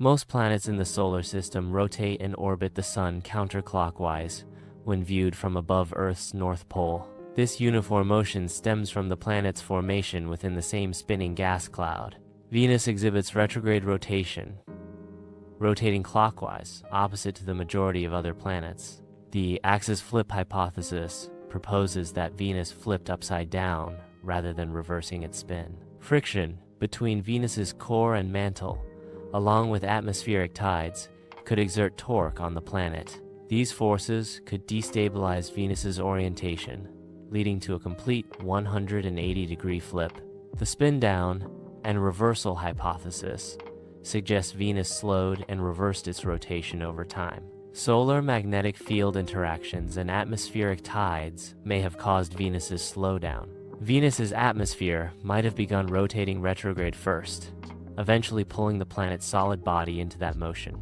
Most planets in the solar system rotate and orbit the Sun counterclockwise when viewed from above Earth's north pole. This uniform motion stems from the planet's formation within the same spinning gas cloud. Venus exhibits retrograde rotation, rotating clockwise, opposite to the majority of other planets. The axis flip hypothesis proposes that Venus flipped upside down rather than reversing its spin. Friction between Venus's core and mantle, along with atmospheric tides, could exert torque on the planet. These forces could destabilize Venus's orientation, leading to a complete 180-degree flip. The spin-down and reversal hypothesis suggests Venus slowed and reversed its rotation over time. Solar magnetic field interactions and atmospheric tides may have caused Venus's slowdown. Venus's atmosphere might have begun rotating retrograde first, eventually pulling the planet's solid body into that motion.